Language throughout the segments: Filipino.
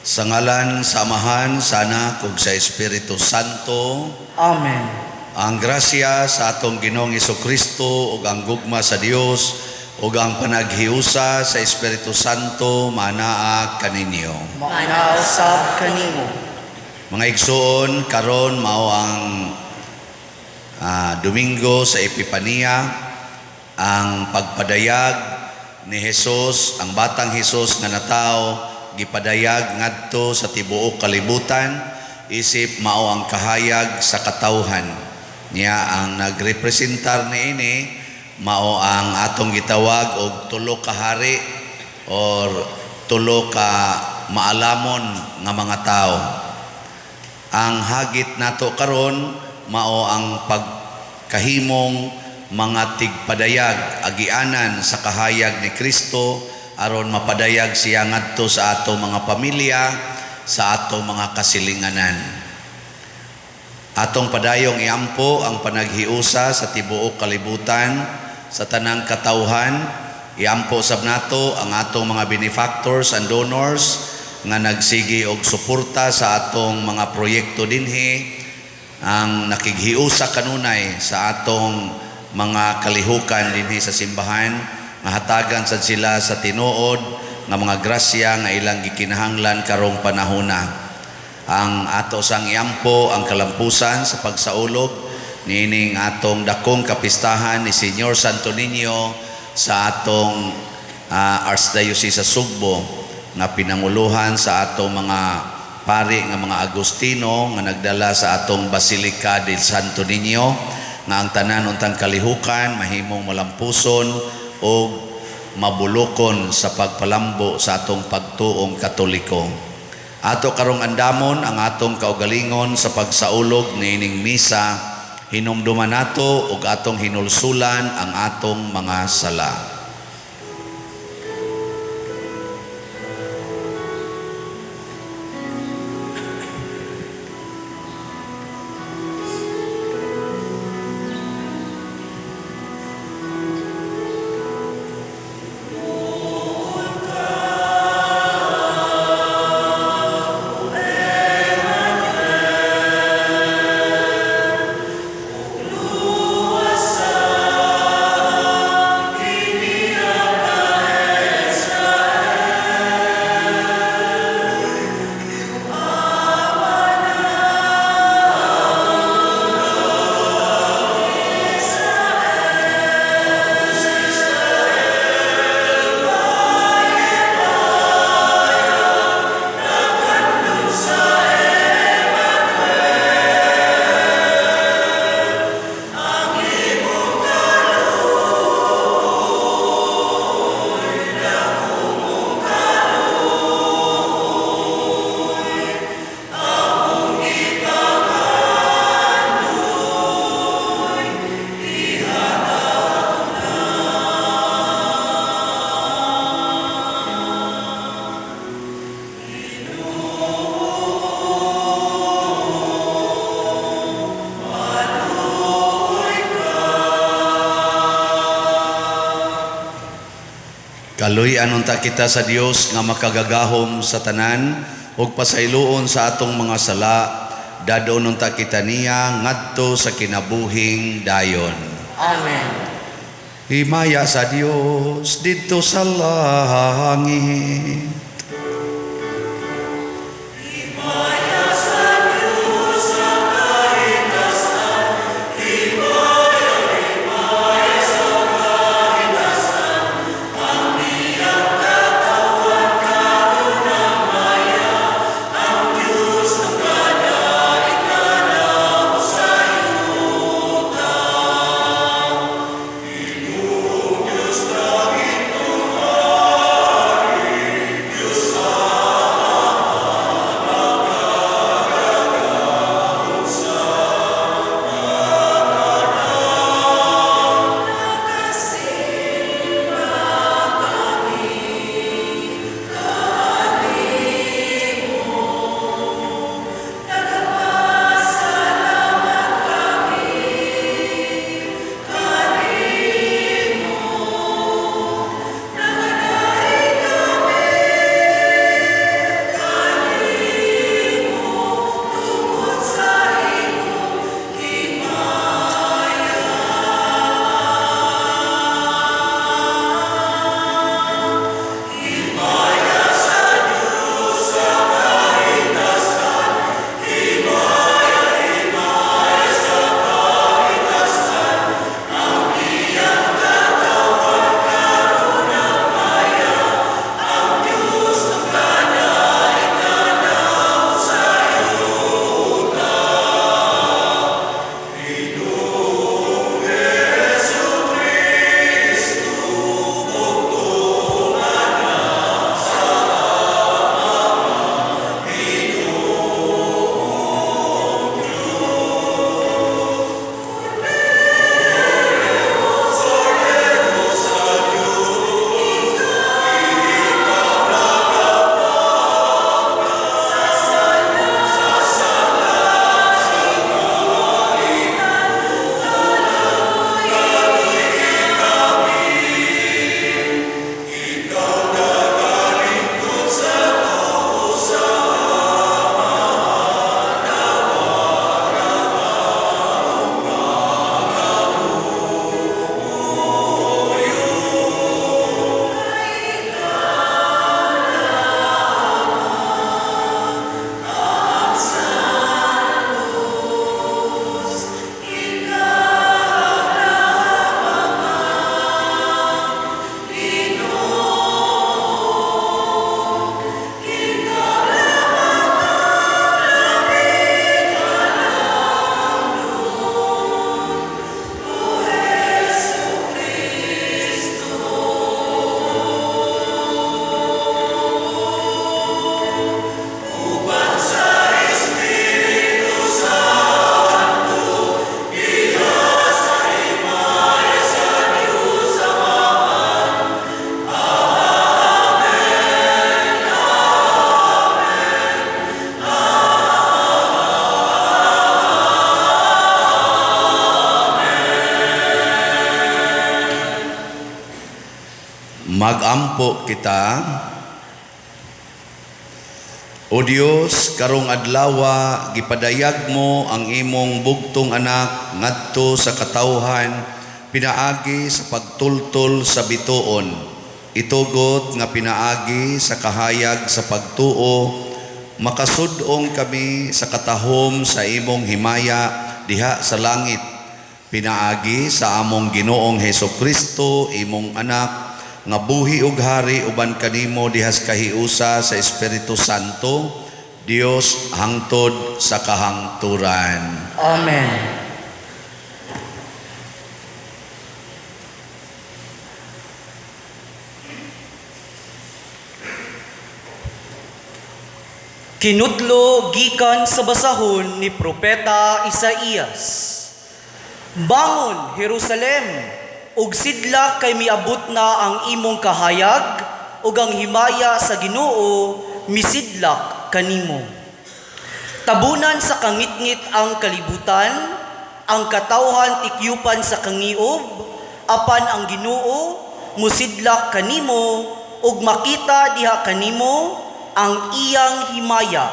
Sa ngalan sa Amahan, sa Anak, ug sa Espiritu Santo. Amen. Ang grasya sa atong Ginoong Hesukristo ug ang gugma sa Dios ug ang panaghiusa sa Espiritu Santo manaa kaninyo. Manaa usab kanimo. Mga igsoon, karon mao ang Domingo sa Epipania, ang pagpadayag ni Jesus, ang batang Jesus nga natao gipadayag ngadto sa tibuok kalibutan, isip mao ang kahayag sa katawhan niya. Ang nagrepresentar niini mao ang atong gitawag og tulo ka hari or tulo ka maalamon nga mga tao. Ang hagit nato karon mao ang pagkahimong mga tigpadayag agianan sa kahayag ni Kristo aron mapadayag siya ngadto sa atong mga pamilya, sa atong mga kasilinganan. Atong padayong iampo ang panaghiusa sa tibuok kalibutan, sa tanang katawhan. Iampo sab nato ang atong mga benefactors and donors nga nagsigi og suporta sa atong mga proyekto dinhi, ang nakighiusa kanunay sa atong mga kalihukan dinhi sa simbahan, nga hatagan sad sila sa tinuod nga mga grasya nga ilang gikinahanglan karong panahona. Ang ato sang iampo ang kalampusan sa pagsaulog nining atong dakong kapistahan ni Señor Santo Niño sa atong Archdiocese sa Sugbo, nga pinanguluhan sa atong mga pari nga mga Agustino nga nagdala sa atong Basilica del Santo Niño, nga ang tanan untang kalihukan mahimong malampuson o mabulokon sa pagpalambo sa atong pagtuong Katoliko. Ato karong andamon ang atong kaugalingon sa pagsaulog niining misa, hinumduman nato ug atong hinulsulan ang atong mga sala. Kaluy-an unta kita sa Dios nga makagagahom sa tanan ug pasayloon sa atong mga sala, dadon unta kita niya ngadto sa kinabuhing dayon. Amen. Himaya sa Dios didto sa langit. magampo kita. O Dios, karong adlawa gipadayag mo ang imong bugtong anak ngadto sa katawhan, pinaagi sa pagtultol sa bituon. Itugot nga pinaagi sa kahayag sa pagtuo, makasudong kami sa katahom sa imong himaya diha sa langit. Pinaagi sa among Ginoong Hesukristo, imong anak, nga buhi ug hari uban kanimo dihas kahiusa sa Espiritu Santo, Dios hangtod sa kahangturan. Amen. Kinutlo gikan sa basahon ni Propeta Isaías. Bangon, Jerusalem, ug sidla kay miabot na ang imong kahayag, ug ang himaya sa Ginoo misidlak kanimo. Tabunan sa kangitngit ang kalibutan, ang katawhan tikyupan sa kangiob, apan ang Ginoo musidlak kanimo, ug makita diha kanimo ang iyang himaya.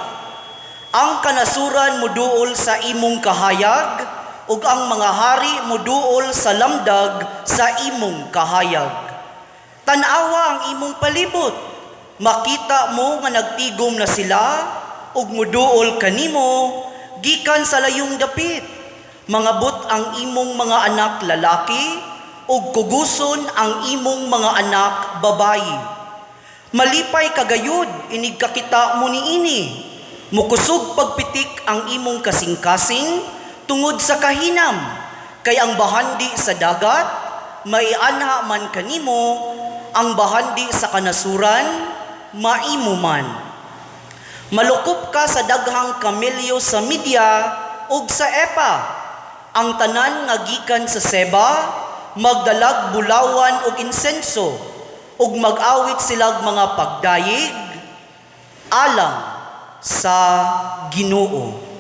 Ang kanasuran moduol sa imong kahayag, ug ang mga hari moduol sa lamdag sa imong kahayag. Tanawa ang imong palibot, makita mo nga nagtigom na sila, ug moduol kanimo gikan sa layong dapit. Mangabot ang imong mga anak lalaki, ug kuguson ang imong mga anak babayi. Malipay kagayod inig kakita mo niini, mukusog pagpitik ang imong kasing-kasing tungod sa kahinam, kay ang bahandi sa dagat, maianha man kanimo, ang bahandi sa kanasuran, maimo man. Malukop ka sa daghang kamelyo sa Media ug sa Epa, ang tanan nga gikan sa Seba, magdalag bulawan ug insenso, ug mag-awit silag mga pagdayig, alang sa Ginoo.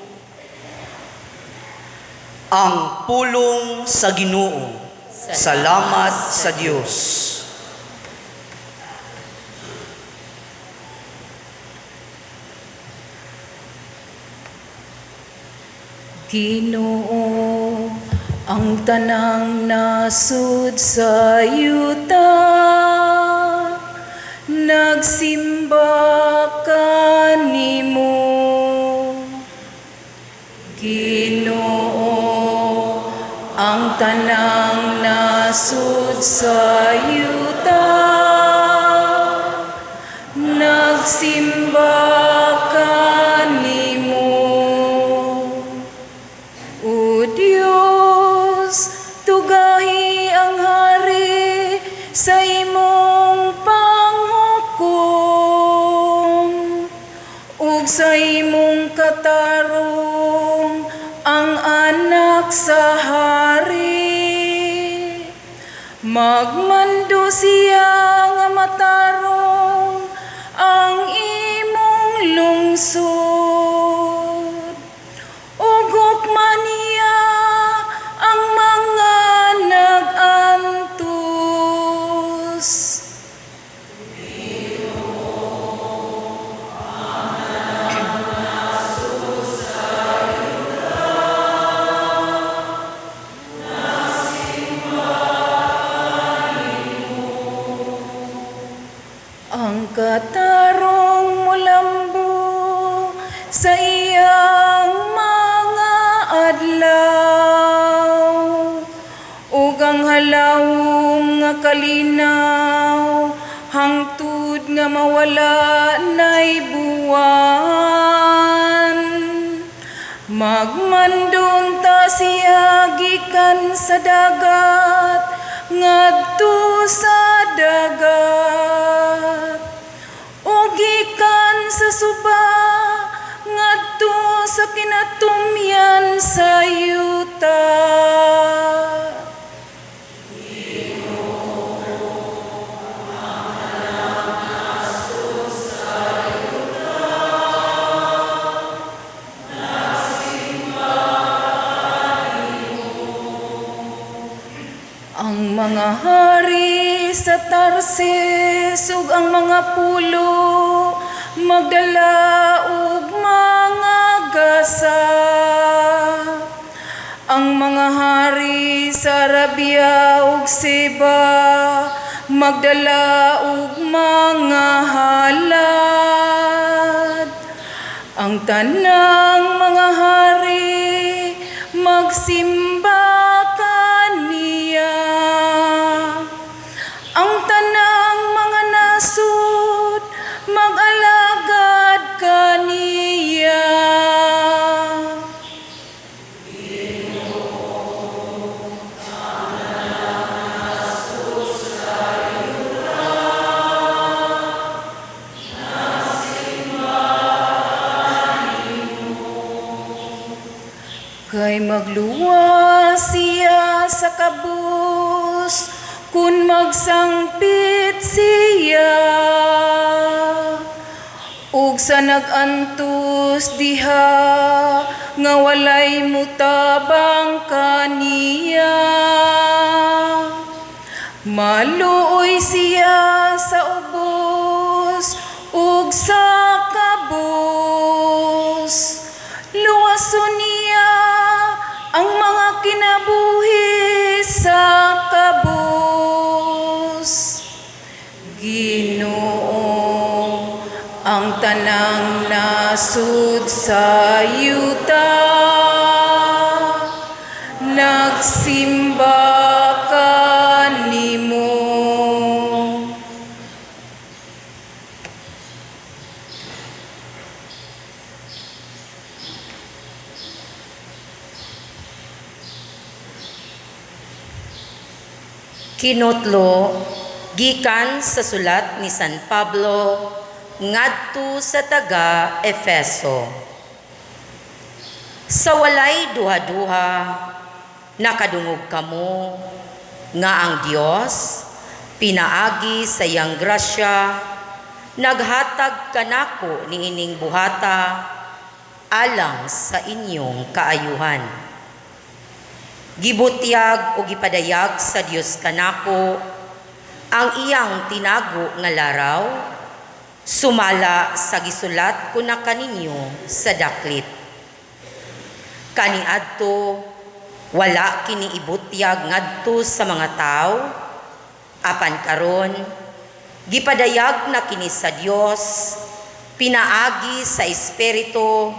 Ang pulong sa Ginoo. Salamat sa Dios. Ginoo, ang tanang nasud sa yuta, nagsimba kanimo. Ginoo, ang tanang nasud sa yuta, nagsimba kanimo. O Diyos, tugahi ang hari sa imong panghukom, ug sa imong katarong ang anak sa hari. Magmando siya nga matarong ang imong lungsod, ug hukman niya ang mga nag-antos. Ang katarong mulambo sa iyang mga adlaw, ug ang halawom nga kalinaw, hangtud nga mawala na'y buwan. Magmandong ta siya gikan sa dagat, ngadto sa dagat, o gikan sa suba, ngadto sa kinatumyan sa yuta. Ang mga hari sa sa Tarsis ug ang mga pulo magdala og mga gasa. Ang mga hari sa Arabia ug Seba magdala og mga halad. Ang tanang mga hari magsimba kaniya. Ang tanang mga nasud mag-alagad kaniya. Kay magluwas siya sa kabus, kun magsangpit siya. Ug sa nagantus diha, nga walay mutabang kaniya. Maluoy siya sa ubos, ug sa kabus. Luwason niya ang mga kinabuhi sa kabus. Ginoo, ang tanang nasud sa yuta, nagsimba kanimo. Kinutlo, gikan sa sulat ni San Pablo ngadto sa taga Efeso. Sa walay duha-duha, nakadungog kamo nga ang Dios pinaagi sa iyang grasya, naghatag kanako niining buhata alang sa inyong kaayuhan. Gibutyag o gipadayag sa Dios kanako ang iyang tinago nga laraw, sumala sa gisulat ko na kaninyo sa daklit. Kaniadto, wala kini ibutyag ngadto sa mga tao, apan karon, gipadayag na kini sa Dios, pinaagi sa Espiritu,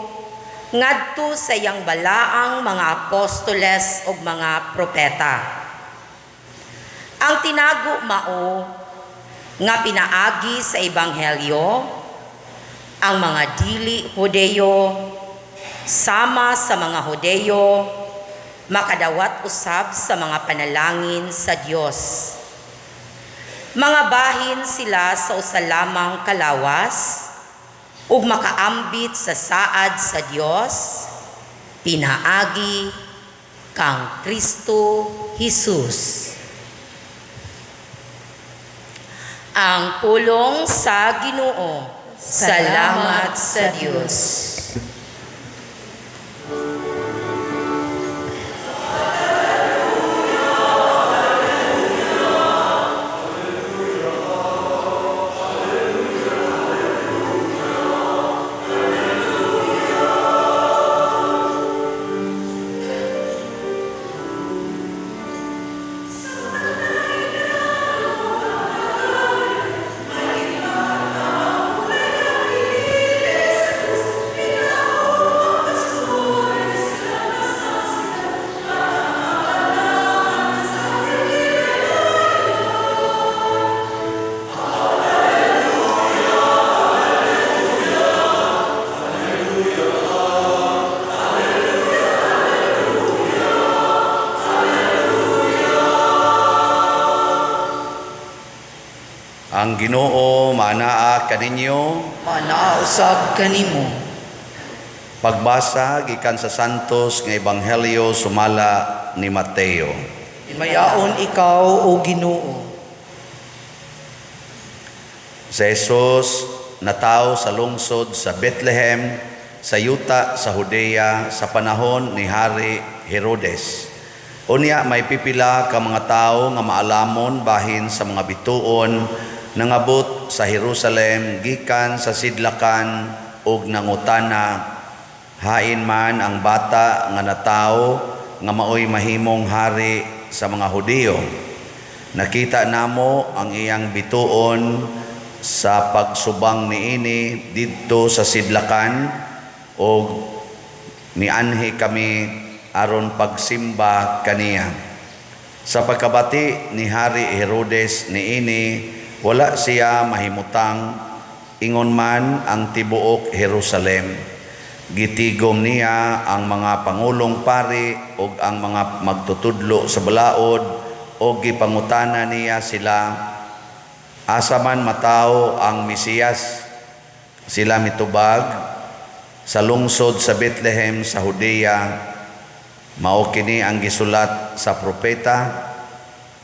ngadto sa iyang balaang mga apostoles ug mga propeta. Ang tinago mao nga pinaagi sa ebanghelyo ang mga dili Hudeyo sama sa mga Hudeyo makadawat usab sa mga panalangin sa Dios. Mga bahin sila sa usa lamang kalawas ug makaambit sa saad sa Dios, pinaagi kang Kristo Jesus. Ang pulong sa Ginoo. Salamat sa Dios. Ang Ginoo manaa kaninyo. Manausab kanimo. Pagbasa gikan sa Santos nga Ebanghelyo sumala ni Mateo. Mayaon ikaw o Ginoo. Si Jesus nataw sa lungsod sa Bethlehem, sa yuta sa Judea sa panahon ni Hari Herodes. Unya may pipila ka mga tao nga maalamon bahin sa mga bituon nangabot sa Jerusalem gikan sa sidlakan ug nangutana, hain man ang bata nga natawo nga maoy mahimong hari sa mga Hudiyo. Nakita namo ang iyang bituon sa pagsubang niini didto sa sidlakan ug mianhi kami aron pagsimba kaniya. Sa pagkabati ni Hari Herodes niini, wala siya mahimutang ingon man ang tibuok Jerusalem. Gitigom niya ang mga pangulong pari ug ang mga magtutudlo sa balaod ug gipangutana niya sila asa man mataw ang Mesiyas. Sila mitubag sa lungsod sa Bethlehem sa Judea. Mao kini ang gisulat sa propeta,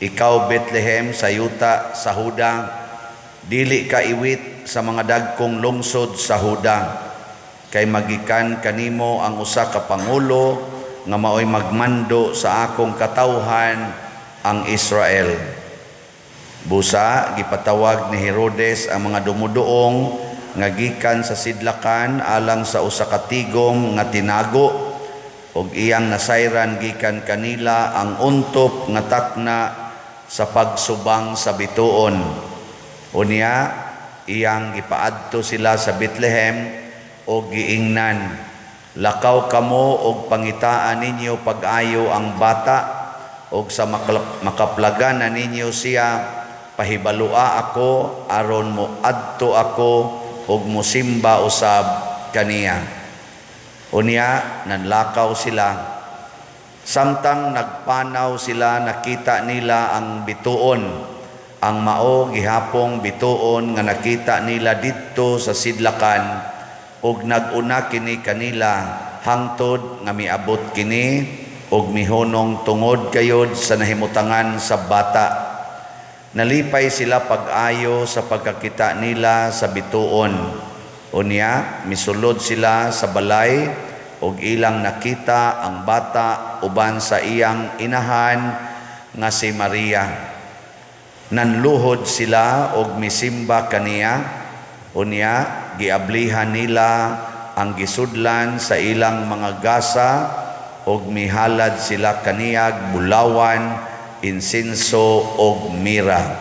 ikaw Bethlehem sa yuta sa Huda, dili ka iwit sa mga dagkong lungsod sa Huda, kay magikan kanimo ang usa ka pangulo nga maoy magmando sa akong katawhan, ang Israel. Busa gipatawag ni Herodes ang mga dumuduong nga gikan sa sidlakan alang sa usa ka tigom nga tinago, ug iyang nasayran gikan kanila ang untop nga takna sa pagsubang sa bituon. Unya iyang gipaadto sila sa Bethlehem ug giingnan, lakaw kamo ug pangitaan ninyo pag-ayo ang bata, ug sa makaplagan na ninyo siya, pahibalua ako aron mo adto ako ug mosimba usab kaniya. Unya nanlakaw sila. Samtang nagpanaw sila, nakita nila ang bituon, ang mao gihapong bituon nga nakita nila didto sa sidlakan, ug nag-una kini kanila hangtod nga miabot kini ug mihunong tungod kayod sa nahimutangan sa bata. Nalipay sila pag-ayo sa pagkakita nila sa bituon. Unya misulod sila sa balay ug ilang nakita ang bata uban sa iyang inahan nga si Maria. Nanluhod sila ug misimba kaniya. Unya giablihan nila ang gisudlan sa ilang mga gasa ug mihalad sila kaniyag bulawan, insinso ug mira.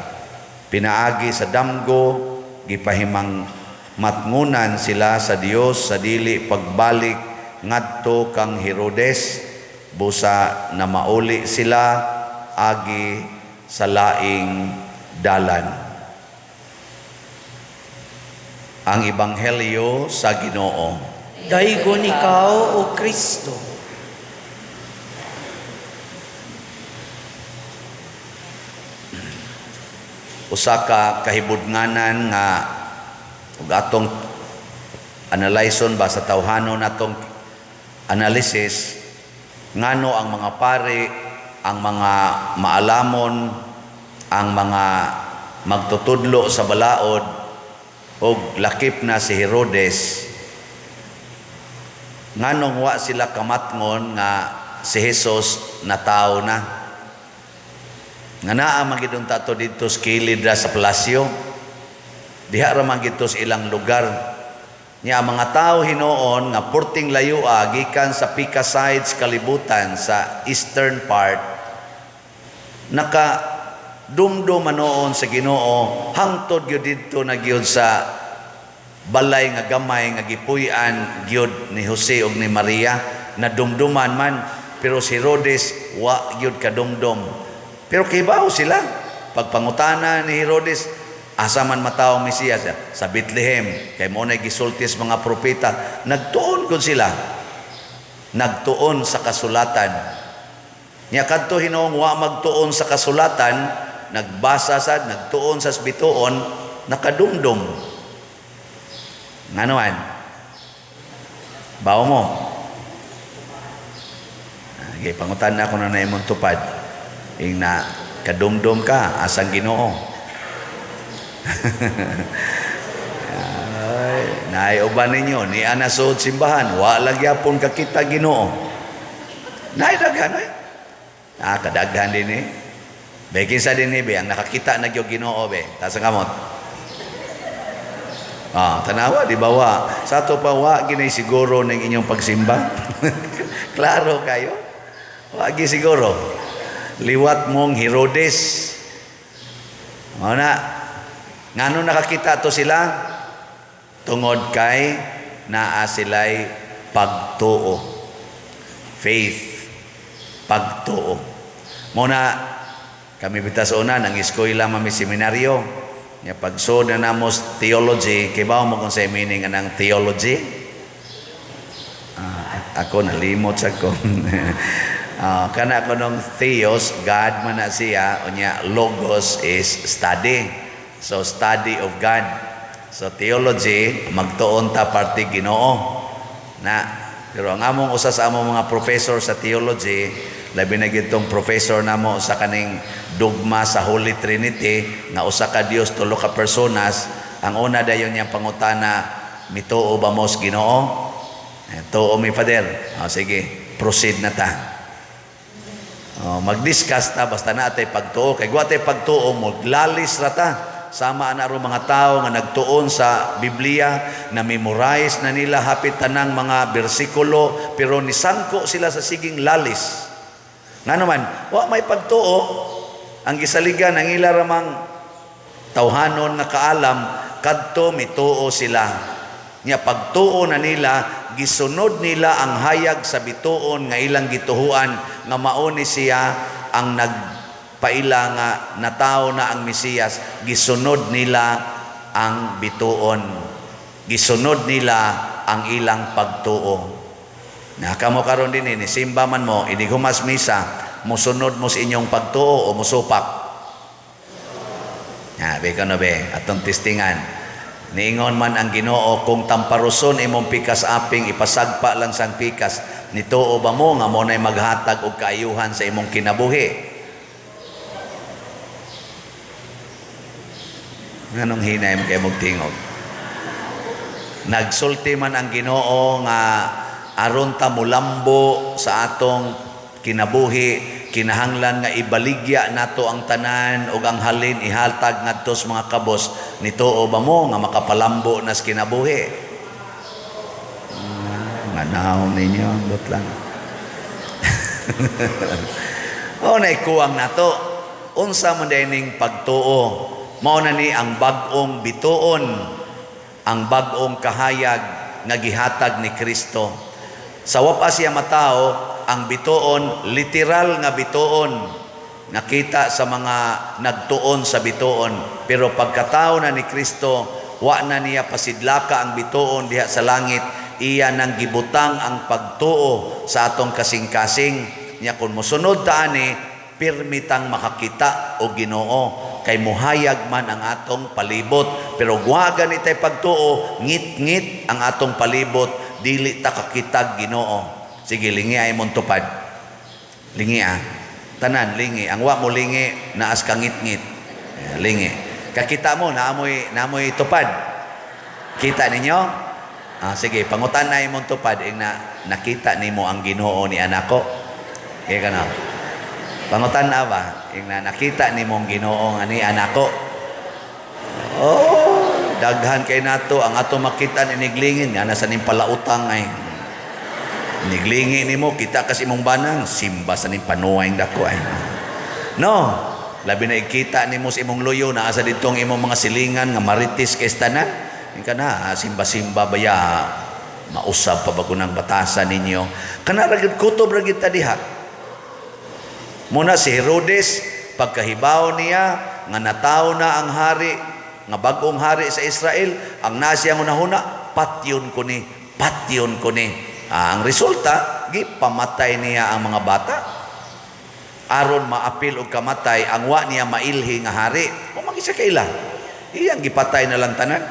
Pinaagi sa damgo, gipahimang matngunan sila sa Dios sa dili pagbalik ngadto kang Herodes, busa na mauli sila agi sa laing dalan. Ang Ebanghelyo sa Ginoo. Daygon ikaw, O Kristo. Usa ka kahibudnganan nga ug atong analyson ba sa tawhanon natong analysis ngano ang mga pari, ang mga maalamon, ang mga magtutudlo sa balaod ug lakip na si Herodes, nganong wa sila kamatngon nga si Jesus natawo na. Nga naa magidong tato dito sa kilid ra sa palasyo, diha ra man gito sa ilang lugar. Nya ang mga tao hinoon nga purting layua gikan sa Pika sides kalibutan sa eastern part, naka dumdum manoon sa Ginoo hangtod gyud didto na gyud sa balay nga gamay nga gipuy-an gyud ni Jose ug ni Maria, na dumduman man, pero si Herodes wa gyud kadumdum. Pero kibaw sila pagpangutana ni Herodes, asa man mataw ang Mesiyas? Sa Bethlehem, kay mo na gisultis mga propeta. Nagtuon gud sila, nagtuon sa kasulatan. Nya kadto hinoong wa magtuon sa kasulatan, nagbasa sad, nagtuon sa bituon, nakadumdum. Nganoan? Bawo mo. Okay, pangutan na ako na imong tupad. Ing na kadumdum ka, asang Ginoo. Ay, naiuban ninyo, ni anasod simbahan, wa lagyapon kakita Ginoo. Naidaghan, Kadaghan din eh. Be, kinsa din eh, be, ang nakakita na yung Ginoo, be. Tasa kamot. Tanawa, di ba wa? Sa to pa, wa, ginay siguro ng inyong pagsimba. Klaro kayo? Wa, siguro. Liwat mong Herodes. Ngano nakakita to sila? Tungod kay naa sila'y pagtuo. Faith. Pagtuo. Muna, kami bitas una, nang eskwela mami seminaryo. Nya pagsud na namos theology, kay ba mo kung sa meaning ng theology? Ako nalimot sa ko. Kana ko nung theos, God man na siya, unya logos is study. So study of God. So theology, magtuon ta parte Ginoo. Pero ang among usa sa among mga professor sa theology, labi na gitong professor namo sa kaning dogma sa Holy Trinity nga usa ka Dios tulo ka personas. Ang una dayon niyang pangutana, mituo ba mo sa Ginoo? Tuo mi Father. Sige, proceed na ta. Mag-discuss ta basta na atay pagtuo kay wa tay pagtuo mo lalis ra ta. Sama na ro mga tao nga nagtuon sa Biblia, na memorize na nila hapit tanang mga bersikulo, pero nisangko sila sa siging lalis. Nga naman, wa may pagtuo, ang gisaligan ang ila ramang tawhanon nga kaalam, kadto mituo sila. Nya pagtuo na nila, gisunod nila ang hayag sa bituon nga ilang gituhuan, nga mauni siya ang nagpaila nga natao na ang Mesiyas. Gisunod nila ang bituon. Gisunod nila ang ilang pagtuo. Nakamo karon din ini simba man mo inigumas misa, musunod mo sa inyong pagtuo o musupak. Be kano be atong testingan. Niingon man ang Ginoo, kung tamparuson imong pikas aping ipasagpa lang sang pikas, nituo ba mo nga mo nay maghatag og kaayuhan sa imong kinabuhi? Nganong hinay mo kay mong tingog? Nagsulti man ang Ginoo nga aron ta mulambo sa atong kinabuhi, kinahanglan nga ibaligya nato ang tanan ug ang halin ihatag ngadto sa mga kabos. Nituo ba mo nga makapalambo na sa kinabuhi? Manahon ninyo ambot lang. Nay kuwang nato. Unsa man dining pagtuo? Mao na ni ang bag-ong bituon, ang bag-ong kahayag nga gihatag ni Kristo. Sa wapas siya matao, ang bituon, literal nga bituon, nakita sa mga nagtuon sa bituon. Pero pagkatao na ni Kristo, wa na niya pasidlaka ang bituon diha sa langit. Iya nang gibutang ang pagtuo sa atong kasing-kasing. Nya kung mosunod ta ani, pirmitang makakita o Ginoo. Kay muhayag man ang atong palibot. Pero guwagan itay pagtuo, ngit-ngit ang atong palibot, dili ta kakitag Ginoo. Sige, lingi ay mong tupad. Lingi tanan, lingi. Ang wa mo lingi, naas ka ngit-ngit. Lingi. Kakita mo, naamoy tupad. Kita ninyo? Sige, pangutan na imong tupad. Nakita nimo ang Ginoo ni anako. Kaya ka na. Pangutan na ba? Nakita ni mong Ginoo nga ni anako. Daghan kay nato ang ato makita iniglingin nga nasa ning palautang ay. Niglingi nimo kita kasi imong banang simba sa ning panuway dako ay. No, labi na ikita nimo sa imong luyo na asa ditong imong mga silingan nga maritis kay tanan. Ingka na simba-simba baya mausab pa ba kunang batasan ninyo. Kana ra gyud kutob ra gyud ta diha. Muna si Herodes, pagkahibaw niya, nga nataw na ang hari, nga bagong hari sa Israel, ang nasiyang unahuna, patyon ko ni. Ang resulta, pamatay niya ang mga bata. Aron maapil og kamatay, ang wa niya mailhi nga hari. O mag-isa kaila. Iyang gipatay na lang tanan.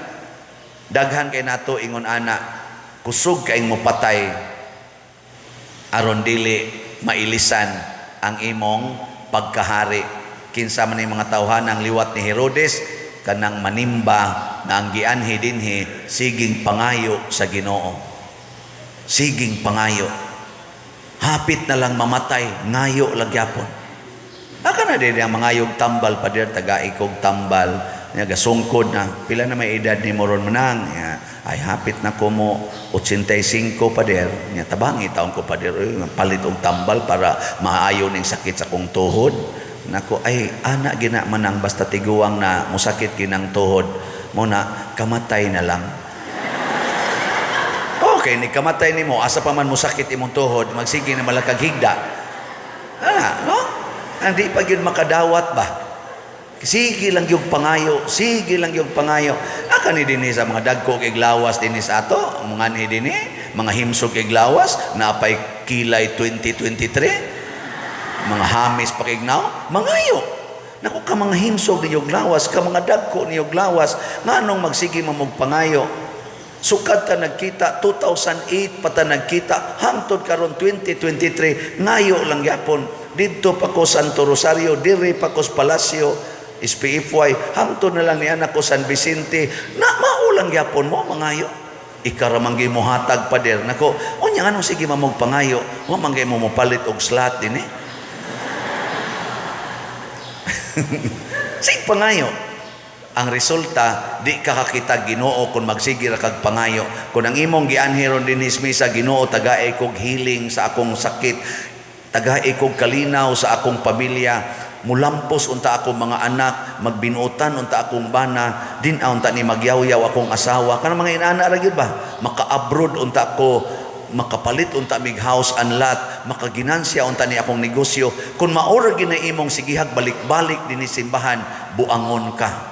Daghan kay nato ingon ana, kusog kaing mo patay, aron dili mailisan ang imong pagkahari. Kinsa man yung mga tawhan ang liwat ni Herodes, kanang manimba na ang gianhi dinhi, siging pangayo sa Ginoo. Siging pangayo. Hapit na lang mamatay, ngayo lagyapon. Aka na din ang mga yung tambal pa dir, tagai kog tambal. Nga gasungkod na, pila na may edad ni Moron Manang. Ay hapit na ko mo 85 pa dir. Nga tabangi taon ko pa dir. Palit og tambal para maayo ning sakit sa kong tuhod. Nako ay ana gina manang basta tiguang na musakit ginang tuhod. Mo na kamatay na lang. Okay, ni kamatay nimo asa pa man musakit imong tuhod, magsige na malakag higda. No? Hindi pa yun makadawat ba? Sige lang yung pangayo, sige lang yung pangayo. Aka ni din sa mga dagko iglawas din sa ato, mga ni din mga himsog iglawas, napay kilay 2023, mga hamis pakignaw, mangayo. Naku ka mga himsog ni lawas, ka mga dagko ni lawas, nga anong magsige mamog pangayo. Sukat ta nagkita 2008 pata nagkita hangtod karon 2023 ngayo lang yapon didto pa ko Santo Rosario diri pa ko sa Palasyo SPFY hangtod na lang ni anak ko San Vicente na maulang yapon mo mangayo ikaramanggi mo hatag pa der nako unya anong sige mamog pangayo wa manggay mo mopalit og slot din sig pangayo. Ang resulta, di ka kakita Ginoo kung magsigir kag pangayo. Kung ang imong gianhiron dinis misa Ginoo, tagaay kog healing sa akong sakit, tagaay kog kalinaw sa akong pamilya, mulampos unta akong mga anak, magbinuotan unta akong bana, din unta ni magyawyaw akong asawa. Kanang mga inaana ra gyud ba? Maka-abroad unta ko, makapalit unta mig house and lot, makaginansya unta ni akong negosyo. Kung maura gina imong sigihag balik-balik dinis simbahan, buangon ka.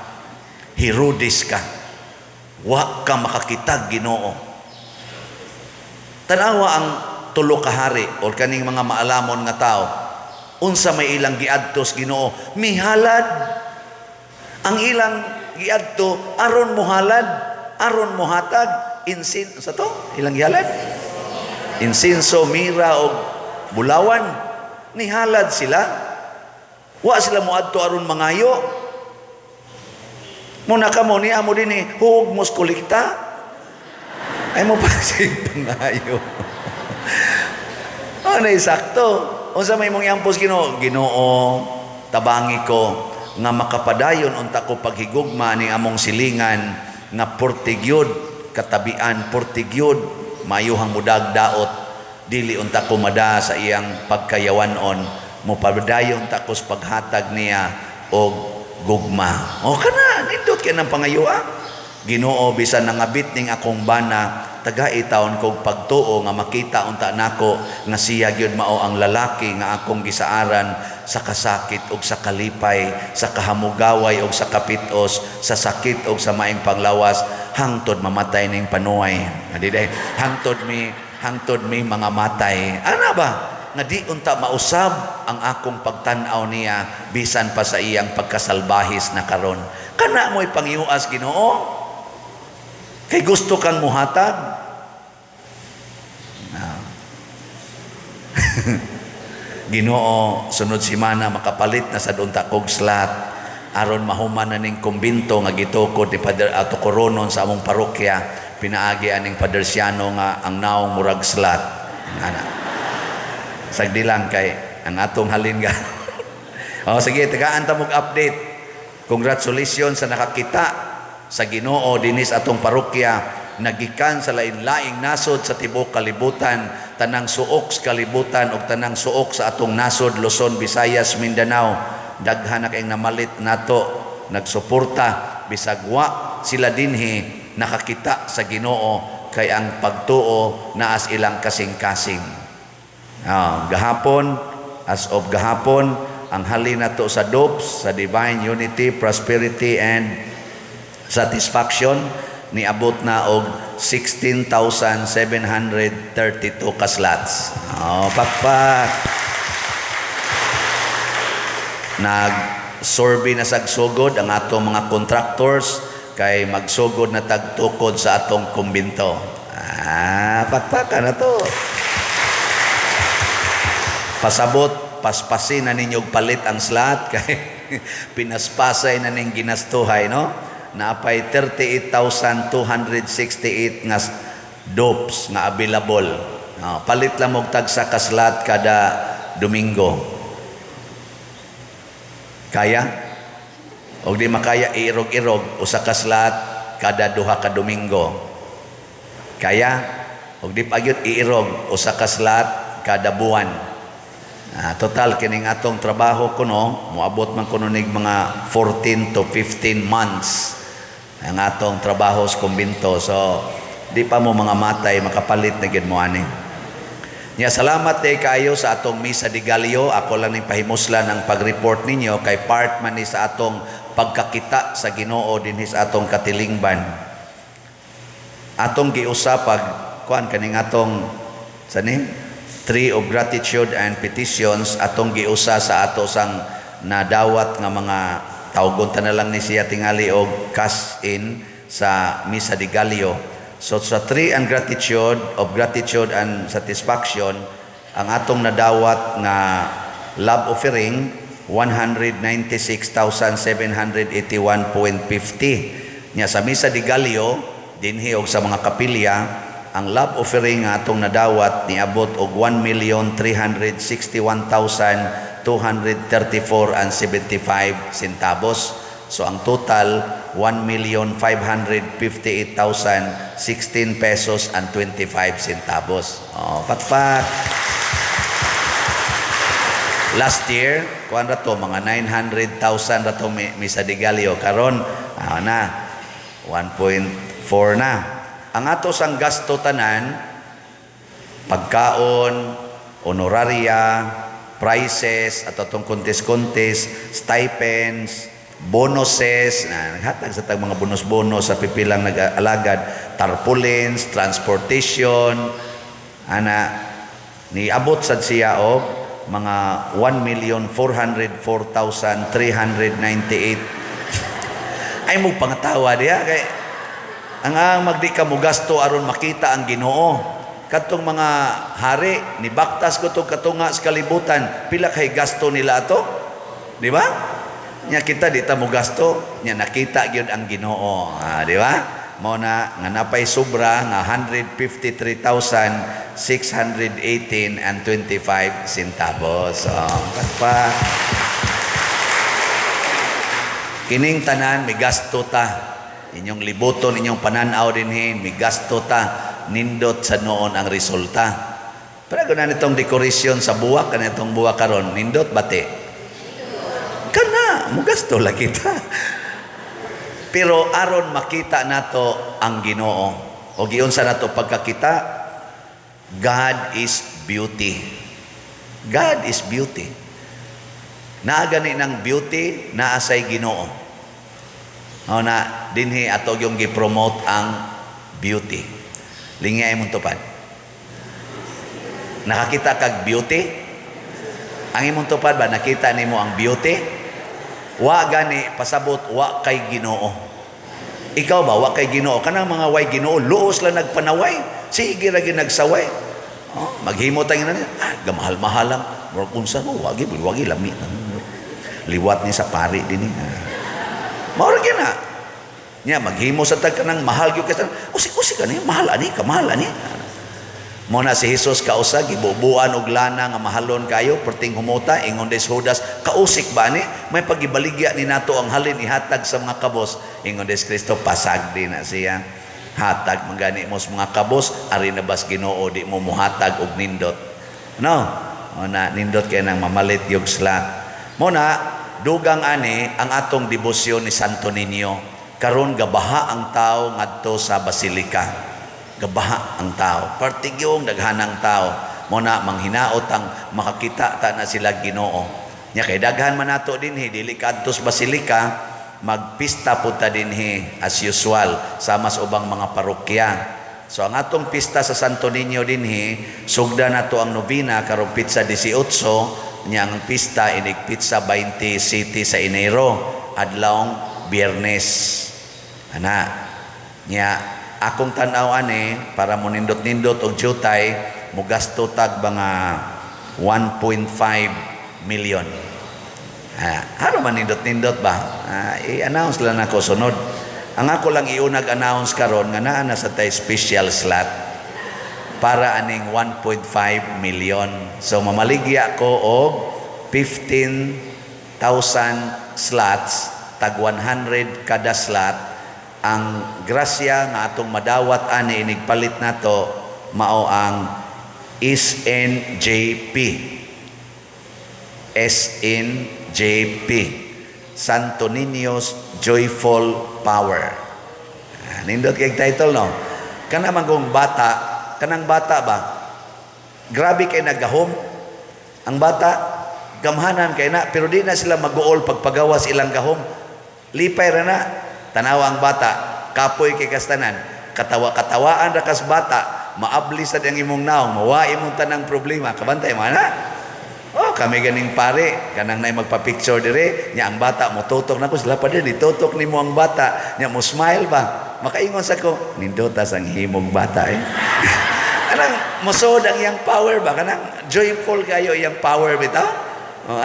Herodes ka. Wa ka makakitag Ginoo. Tanawa ang tulo ka hari o kaning mga maalamon nga tao. Unsa may ilang giadtos Ginoo, mihalad. Ang ilang giadto aron muhalad, aron muhatag insin sa to, ilang gihalad? Insinso, mira og bulawan. Nihalad sila. Wa sila moadto aron mangayo. Muna ka mo ni amo din huwag mos kulikta ay mo pa siya pangayo ano sakto o sa may mong yampos Ginoo tabangi ko nga makapadayon unta ko paghigugma ni among silingan nga portigyod katabian portigyod mayuhang mudag daot dili unta ko mada sa iyang pagkayawanon mo padayon ta ko sa paghatag niya og gugma. O kana, nindot ka ng pangayua. Ginoo, bisan nangabit ning akong bana, taga-itaon kong pagtuo nga makita unta nako nga siya gyud mao ang lalaki nga akong gisaaran sa kasakit ug sa kalipay, sa kahamugaway ug sa kapitos, sa sakit ug sa maing panglawas, hangtod mamatay ning panuway. Adiday, hangtod mi mga matay. Ana ba? Nga di unta mausab ang akong pagtan-aw niya bisan pa sa iyang pagkasalbahis na karon. Kana mo'y pangiuas Ginoo. Kay gusto kang muhatag. Ginoo, sunod simana makapalit na sa dunta kog slot aron mahuman na ning kumbinto nga gitukod ni Padre Ato Coronon sa among parokya, pinaagi aning Padersiano nga ang naong murag slot. Ana. Sagdi lang kay ang atong halin nga. Sige, tagaan ta mog update. Congratulations sa nakakita sa Ginoo dinis atong parokya, nagikan sa lain-laing nasod sa tibuok kalibutan, tanang suok sa kalibutan ug tanang suok sa atong nasod Luzon, Visayas, Mindanao. Daghan na kayong namalit nato, nagsuporta bisag wa sila dinhi nakakita sa Ginoo kay ang pagtuo naas ilang kasing-kasing. Gahapon, as of gahapon, ang halin nato sa DOPS, sa Divine Unity, Prosperity, and Satisfaction, niabot na og 16,732 ka slots. Pakpak. Nag-survey na sagsugod ang atong mga contractors kay magsugod na tagtukod sa atong kumbinto. Pakpakan na to. Pasabot, paspasin na ninyong palit ang slot kay pinaspasay na ning ginastuhay, no? Naapay 38,268 nga DOPS nga available. Palit lang mong tagsa ka slot kada Domingo. Kaya? O di makaya iirog-irog usa ka slot kada duha ka Domingo. Kaya? O di pagyud iirog usa ka slot kada buwan. Total kining atong trabaho kuno moabot man kuno nig mga 14 to 15 months ang atong trabaho sa kumbinto. So di pa mo mga matay makapalit na gid mo ani. Nya salamat day kayo sa atong Misa de Gallo. Ako lang ning pahimuslan ang pag-report ninyo kay part man ni sa atong pagkakita sa Ginoo dinhi sa atong katilingban. Atong giusapag kuan kaning atong sani Tree of Gratitude and Petitions atong giusa sa ato sang nadawat nga mga tawgon ta na lang ni siya tingali og cash in sa Misa de Gallo. So sa Tree and Gratitude of Gratitude and Satisfaction ang atong nadawat nga love offering 196,781.50 nya sa Misa de Gallo dinhi og sa mga kapilya. Ang love offering nga atong nadawat niabot og 1,361,234.75 centavos. So ang total 1,558,016 pesos and 25 centavos. Patpat. Last year, kuan ra to mga 900,000 ra to Misa de Gallo karon na 1.4 na. Ang ato sang gasto tanan, pagkaon, honoraria, prices, at atong contest, stipends, bonuses, naghatag sa tag mga bonus-bonus sa pipilang nag-alagad, tarpaulins, transportation, niabot sad siya og mga 1,404,398. Ay mo pangatawa diya kay ang magdi ka mo gasto aron makita ang Ginoo. Katong mga hari ni baktas ko to katunga sa kalibutan, pila kay gasto nila ato? Di ba? Nya kita di ta mo gasto, nya nakita gyud ang Ginoo. Di ba? Mao na nga napay sobra nga 153,618.25 centavos. Pa. Kining tanan may gasto ta. Inyong libuton, inyong pananaw dinhi, may gasto ta, nindot sa noon ang resulta. Pero kung nitong dekorasyon sa buwak, kanitong buwak karon, nindot bate. Kana, mo gasto lang kita. Pero aron makita nato ang Ginoo, o giunsa nato pagkakita, God is beauty. God is beauty. Naa gani ng beauty, naasay Ginoo. Na dinhi ato yung gi-promote ang beauty. Lingay mong tupad. Nakakita kag beauty? Ang imong tupad ba nakita nimo ang beauty? Wa gani pasabot wa kay Ginoo. Ikaw ba wa kay Ginoo? Kanang mga way Ginoo luos lang nagpanaway. Sige ra ginagsaway. Maghimo tayo na gamahal-mahal lang. Murag unsa mo wagi lami. Liwat ni sa pari dinhi. Maura na. Nya maghimo sa tag kanang mahal gyud kasi usik-usik ani mahal ani. Mo na si Hesus kausa gibubuan og lana nga mahalon kayo perting humuta ingon des Judas kausik ba ni may pagibaligya ni nato ang halin ihatag sa mga kabos ingon des Kristo pasag din na siya hatag mangani mo sa mga kabos ari na bas Ginoo di mo muhatag og nindot no na nindot kay nang mamalit yung slot mo na dugang ani ang atong debosyon ni Santo Niño. Karon gabaha ang tao ngadto sa basilika. Gabaha ang tao. Partigyong daghanang tao. Mo na manghinaot ang makakita ta na sila Ginoo. Nya kay daghan man nato dinhi dili kadto sa basilika, magpista pud ta dinhi as usual sama sa ubang mga parokya. So ang atong pista sa Santo Niño dinhi, sugda nato ang novena karong Pitsa 18. Niyang pista inigpit sa 20 city sa Enero adlawng Biyernes. Nya akong tan-aw ani para mo nindot-nindot og jutay mo gasto tag mga 1.5 million. Ano man nindot-nindot ba? I-announce lang ako sunod. Ang ako lang iunag-announce karon nga naa na sa tay special slot para aning 1.5 million. So mamaligya ko og 15 slots, tag 100 kada slot. Ang grasya nga atong madawat ani inigpalit nato mao ang SNJP. SNJP. Santo Niño's Joyful Power. Nindot kay title no. Kana magong kanang bata ba? Grabe kay nagahom. Ang bata gamhanan kay na pero di na sila mag-uol pagpagawas ilang gahom. Lipay ra na. Tanawa ang bata, kapoy kay kastanan. Katawa-katawaan ra kas bata, maabli sa ang imong naong, mawai mong tanang problema. Kabantay mo na. Oh, kami ganing pare, kanang nay magpa-picture dire, nya ang bata mo tutok nako sila pa din tutok nimo ang bata, nya mo smile ba. Makaingon sa ko, nindotas ang himong bata eh. Kanang mosod ang iyang power ba, kanang joyful kayo iyang power bitaw. Oh.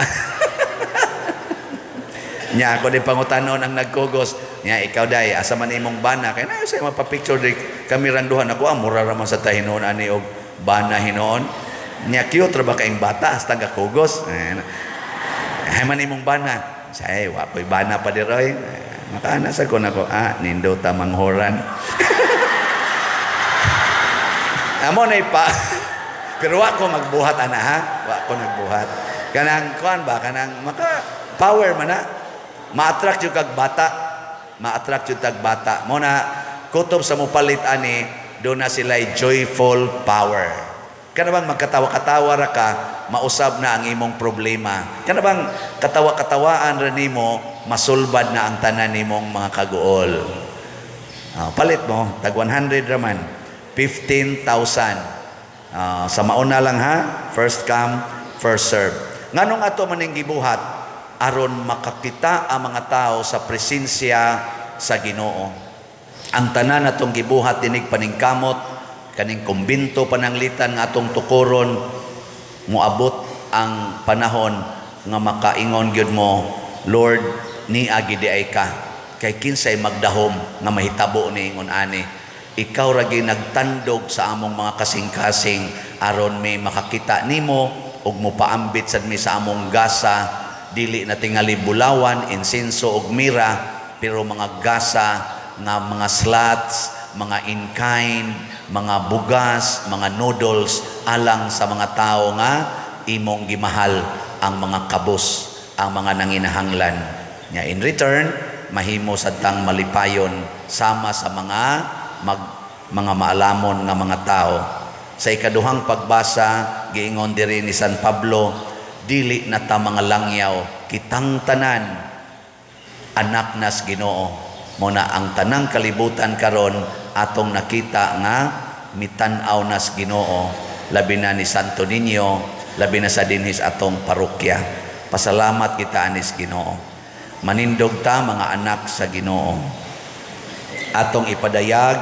Nya ako di pangutanon ang nagkugos, nya ikaw day asa man imong bana kay na sa mapa-picture di kami randuhan ako mura ra man sa tahinon ani og bana hinoon. Nya cute ra ba kaing bata hasta gakugos. Ay man imong bana. Say wa poy bana pa diroy. Makaana sa ko nako nindo ta manghoran. Amo na pa. Pero wa ko magbuhat ana ha. Wa ko nagbuhat. Kanang kuan ba kanang maka power man na. Ma-attract yung kag bata. Ma-attract yung tag bata. Muna, kutob sa mupalit ani, doon na sila'y joyful power. Kana bang magkatawa-katawa ra ka, mausab na ang imong problema. Kana bang katawa-katawaan ra nimo, masulbad na ang tanan nimong mga kaguol. Palit mo, tag 100 raman, 15,000. Sa mauna lang ha, first come, first serve. Nganong ato maning gibuhat, aron makakita ang mga tao sa presensya sa Ginoo. Ang tanan atong gibuhat dinig paningkamot, kaning kumbinto pananglitan nga atong tukuron, muabot ang panahon nga makaingon gyud mo, Lord, ni agi di ay ka. Kay kinsay magdahom nga mahitabo ni ingon ani. Ikaw ra gyud nagtandog sa among mga kasing-kasing aron may makakita nimo ug mopaambit sad mi sa among gasa. Dili na tingali bulawan, insenso ug mira, pero mga gasa nga mga slots, mga in-kind, mga bugas, mga noodles alang sa mga tao nga imong gimahal ang mga kabos, ang mga nanginahanglan. Nya in return, mahimo sadtang malipayon sama sa mga maalamon nga mga tao. Sa ikaduhang pagbasa, giingon diri ni San Pablo, dili na ta mga langyaw, kitang tanan anak nas Ginoo. Muna ang tanang kalibutan karon atong nakita nga mitan-aw nas Ginoo, labi na ni Santo Niño, labi na sa dinhis atong parokya. Pasalamat kita anis Ginoo. Manindog ta mga anak sa Ginoo. Atong ipadayag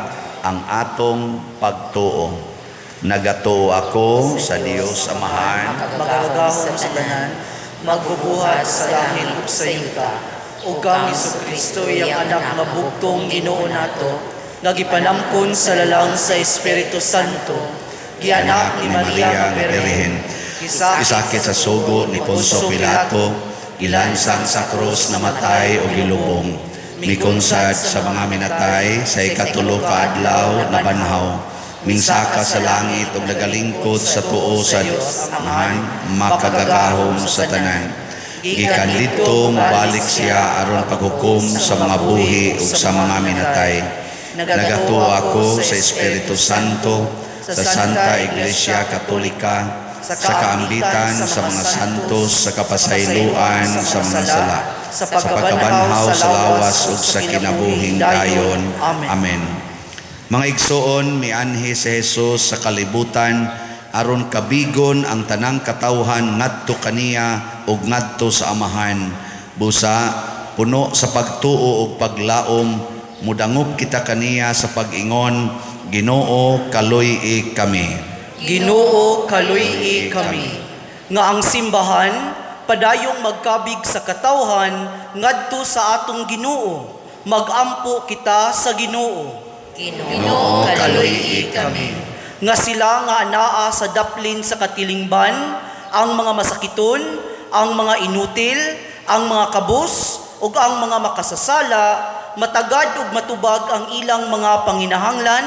ang atong pagtuo. Nagatuo ako sa Dios Amahan, Magagahom sa tanan, magbubuhat sa langit ug sa yuta. O kang Jesucristo, iyang anak nga bugtong Ginoo nato, nagipanamkon sa lalang sa Espiritu Santo, gianak ni Maria nga Birhen, isakit sa sugo ni Poncio Pilato, ilansang sa krus na matay o gilubong, mikonsad sa mga minatay sa ikatulo ka adlaw na banhaw, minsaka sa langit ug nagalingkod sa tuo sa Amahan, makagagahom sa tanan. Gikan didto mabalik siya aron paghukom sa mga buhi ug sa mga minatay. Nagatuo ako sa Espiritu Santo, sa Santa Iglesia Katolika, sa kaambitan sa mga santos, sa kapasayloan sa mga sala, sa pagkabanhaw sa lawas ug sa kinabuhing dayon. Amen. Mga igsoon, mianhi si Jesus sa kalibutan aron kabigon ang tanang katawhan ngadto kaniya ug ngadto sa Amahan. Busa puno sa pagtuo ug paglaom, mudangop kita kaniya sa pag-ingon, Ginoo kaluy-i kami. Ginoo kaluy-i kami. Nga ang simbahan padayong magkabig sa katawhan ngadto sa atong Ginoo. Magampo kita sa Ginoo. Ginoo kaluy-i kami. Nga sila nga anaa sa daplin sa katilingban, ang mga masakiton, ang mga inutil, ang mga kabus ug ang mga makasasala, matagad ug matubag ang ilang mga panginahanglan,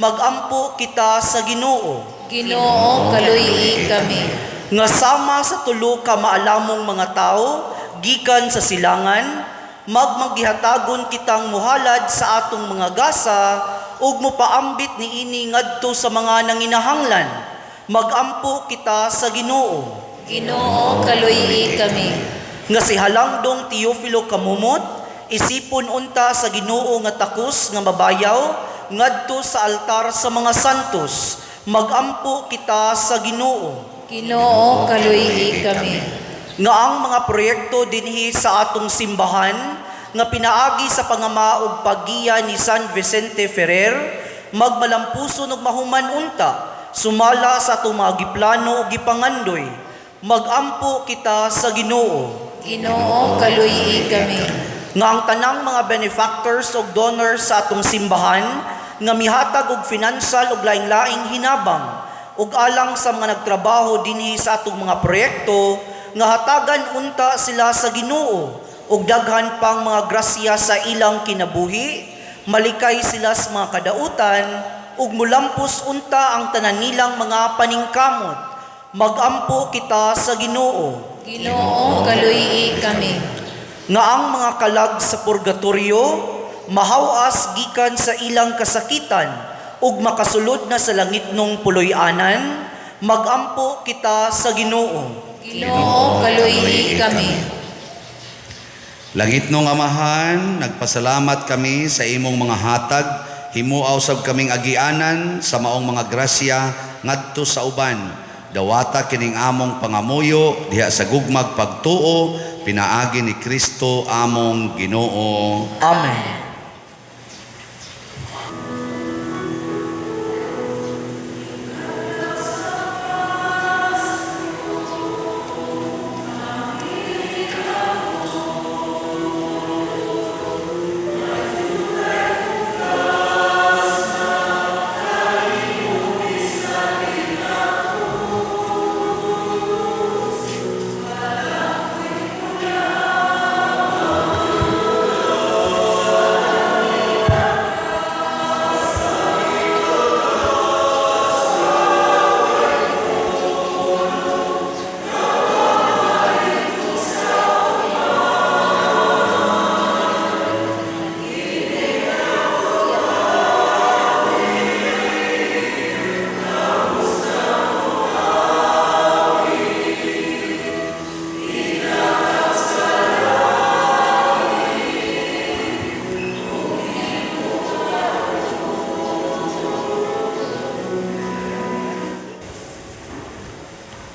magampo kita sa Ginoo. Ginoo, kaluyi kami. Nga sama sa tulo ka maalamong mga tao, gikan sa silangan, magmagihatagon kitang muhalad sa atong mga gasa, ug mopaambit niini ngadto sa mga nanginahanglan. Magampo kita sa Ginoo. Ginoo, kaluyi kami. Nga si Halangdong Teofilo Kamumot, isipon unta sa Ginoo nga takos nga mabayaw ngadto sa altar sa mga santos. Magampo kita sa Ginoo. Ginoo, kaluyi kami. Nga ang mga proyekto dinhi sa atong simbahan nga pinaagi sa pangama ug paggiya ni San Vicente Ferrer, magmalampuson ug mahuman unta, sumala sa atong mga giplano ug gipangandoy. Magampo kita sa Ginoo. Ginoo, kaluyi kami. Nga ang tanang mga benefactors ug donors sa atong simbahan nga mihatag og financial ug laing-laing hinabang ug alang sa mga nagtrabaho dinhi sa atong mga proyekto nga hatagan unta sila sa Ginoo ug daghan pang mga grasya sa ilang kinabuhi, malikay sila sa mga kadautan ug mulampos unta ang tanan nilang mga paningkamot. Magampo kita sa Ginoo. Ginoo, kaluyi kami. Nga ang mga kalag sa purgatorio mahawas gikan sa ilang kasakitan ug makasulod na sa langitnong puloy-anan, magampo kita sa Ginoo. Ginoo, kaluyi kami. Langitnong Amahan, nagpasalamat kami sa imong mga hatag, himuaw sab kaming agianan sa maong mga grasya ngadto sa uban. Dawata kining among pangamuyo diha sa gugmag pagtuo, pinaagi ni Kristo among Ginoo. Amen.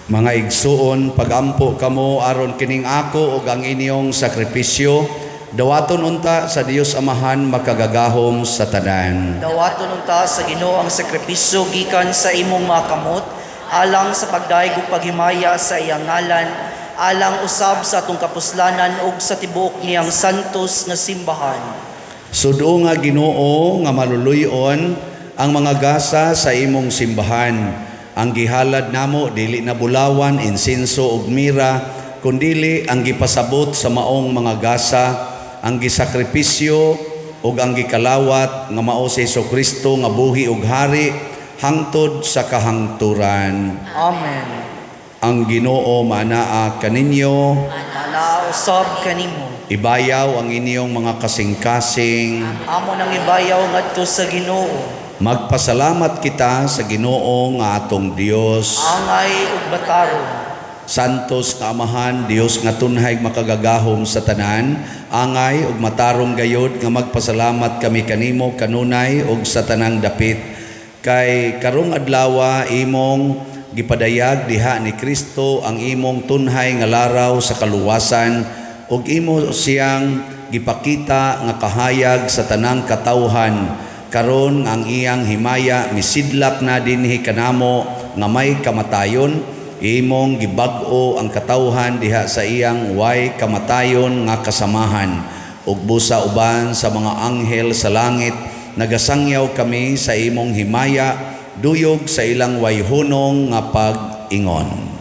Mga igsuon, pagampo kamo aron kining ako ug ang inyong sakripisyo, dawaton unta sa Dios Amahan makagagahom sa tanan. Dawaton unta sa Ginoo ang sakripisyo gikan sa imong mga kamot, alang sa pagdaig ug paghimaya sa iyang ngalan, alang usab sa atong kapuslanan ug sa tibuok niyang santos nga simbahan. Sudo nga Ginoo nga maluluyon ang mga gasa sa imong simbahan. Ang gihalad namo dili na bulawan, insenso ug mira, kundili ang gipasabot sa maong mga gasa, ang gisakripisyo ug ang gikalawat nga mao si Jesucristo nga buhi ug hari hangtod sa kahangturan. Amen. Ang Ginoo manaa kaninyo, Nalausab kanimo. ibayaw ang inyong mga kasing-kasing. Amo nang ibayaw ngadto sa Ginoo. Magpasalamat kita sa Ginoo nga atong Dios. Angay ug batarong. Santos nga Amahan, Dios nga tunhay makagagahom sa tanan, angay ug matarong gayod nga magpasalamat kami kanimo kanunay ug sa tanang dapit. Kay karong adlaw imong gipadayag diha ni Kristo ang imong tunhay nga laraw sa kaluwasan ug imo siyang gipakita nga kahayag sa tanang katawhan. Karon ang iyang himaya misidlak na dinhi kanamo nga may kamatayon, imong gibag-o ang katawhan diha sa iyang way kamatayon nga kasamahan ug busa uban sa mga anghel sa langit nagasangyaw kami sa imong himaya duyog sa ilang wayhunong nga pag-ingon.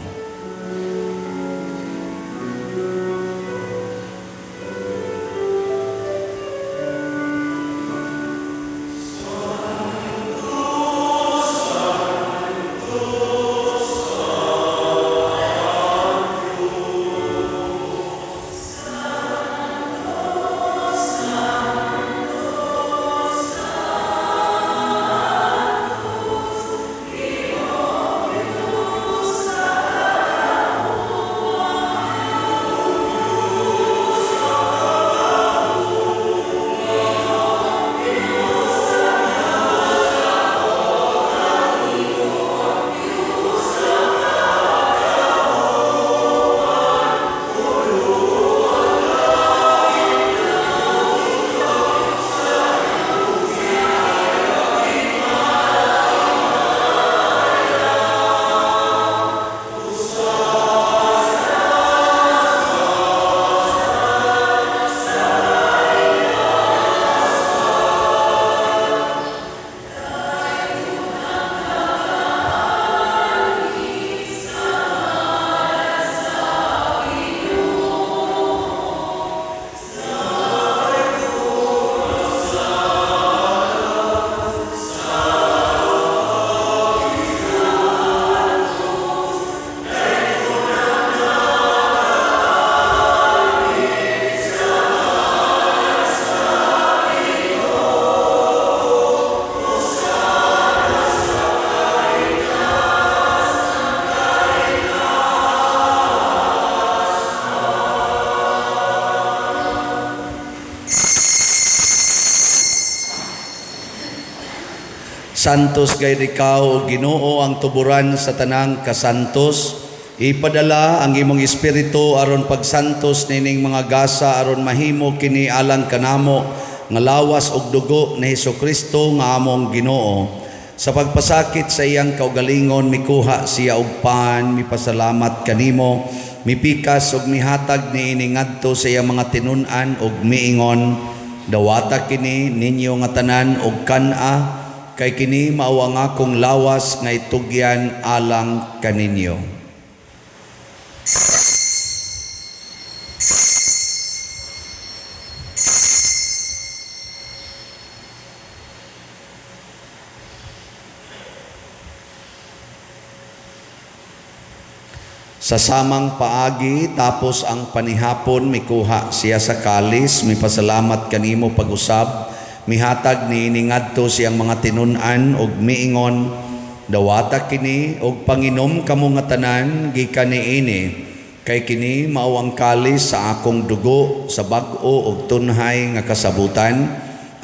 Santos gayud ikaw o Ginoo ang tuburan sa tanang kasantos. Ipadala ang imong espiritu aron pagsantos nining mga gasa aron mahimo kini alang kanamo nga lawas og dugo ni Hesukristo nga among Ginoo. Sa pagpasakit sa iyang kaugalingon mikuha siya og pan, mipasalamat kanimo, mipikas og mihatag niini ngadto sa iyang mga tinun-an og miingon, dawata kini ninyo nga tanan og kan-a kay kini mao ang akong lawas nga itugyan alang kaninyo. Sa samang paagi tapos ang panihapon mikuha siya sa kalis, mipasalamat kanimo pag-usab, mihatag niini ngadto siyang mga tinun-an og miingon, dawata kini og panginom kamo nga tanan gikan niini, kay kini mao ang kalis sa akong dugo sa bag-o og tunhay nga kasabutan,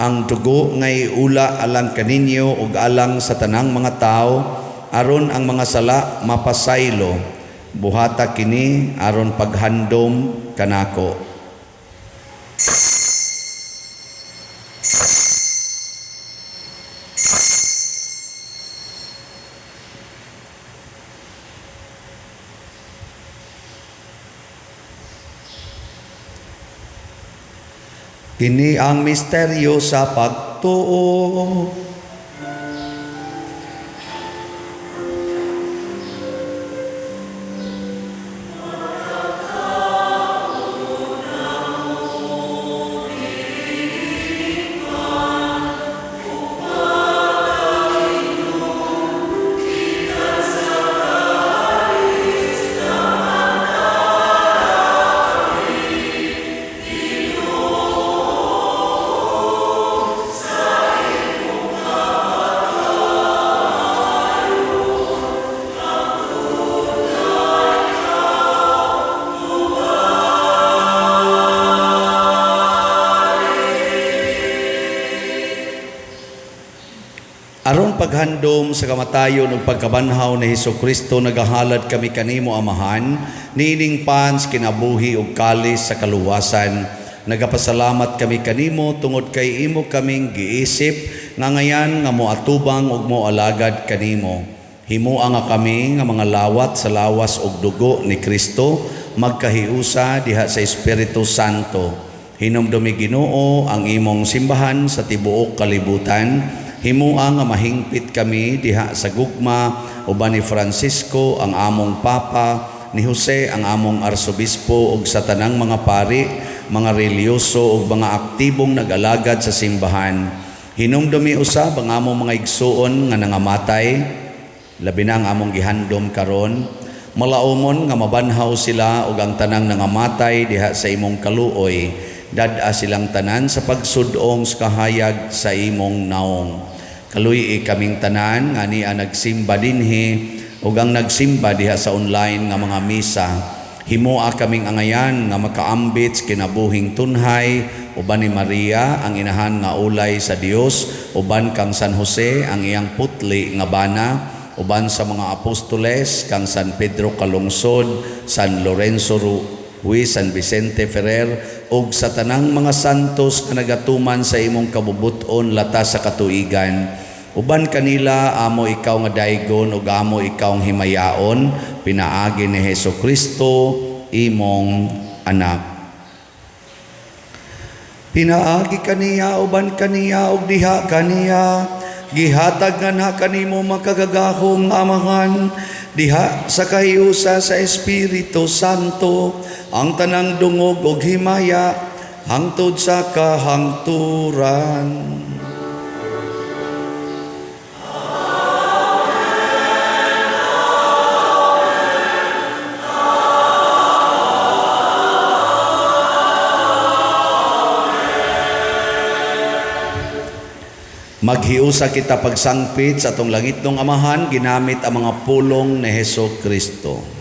ang dugo nga iula alang kaninyo ug alang sa tanang mga tao aron ang mga sala mapasaylo. Buhata kini aron paghandom kanako. Kini ang misteryo sa pagtuo. Aron paghandom sa kamatayon ug pagkabanhaw ni Hesukristo nagahalad kami kanimo Amahan, niining pans kinabuhi ug kalis sa kaluwasan. Nagapasalamat kami kanimo tungod kay imo kaming giisip nga ngayan nga moatubang ug moalagad kanimo. Himua nga kami nga mga lawat sa lawas ug dugo ni Kristo magkahiusa diha sa Espiritu Santo. Hinumdumi Ginoo ang imong simbahan sa tibuok kalibutan. Himua nga mahingpit kami diha sa gugma uban ni Francisco ang among Papa, ni Jose ang among Arsobispo ug sa tanang mga pari, mga reliyoso ug mga aktibong nag-alagad sa simbahan. Hinumdumi usab ang among mga igsuon nga nangamatay, labi na ang among gihandom karon. Malaumon nga mabanhaw sila ug ang tanang nangamatay diha sa imong kaluoy. Dad-a silang tanan sa pagsudong sa kahayag sa imong naong. Kaluy kaming tanan nga niya nagsimba dinhi ug ang nagsimba diha sa online nga mga misa. Himoa kaming angayan nga makaambit kinabuhing tunhay uban ni Maria ang inahan nga ulay sa Dios, uban kang San Jose ang iyang putli nga bana, uban sa mga apostoles kang San Pedro Kalungsod, San Lorenzo Ruiz, San Vicente Ferrer ug sa tanang mga santos nga nagatuman sa imong kabubuton lata sa katuigan. Uban kanila amo ikaw nga daygon ug amo ikaw ang himayaon, pinaagi ni Hesukristo imong anak. Pinaagi kaniya uban kaniya ug diha kaniya, gihatag nga na kanimo makagagahong Amahan, diha sa kahiusa sa Espiritu Santo, ang tanang dungog ug himaya hangtod sa kahangturan. Maghiusa kita pagsangpit sa atong langitnong Amahan ginamit ang mga pulong ni Hesukristo.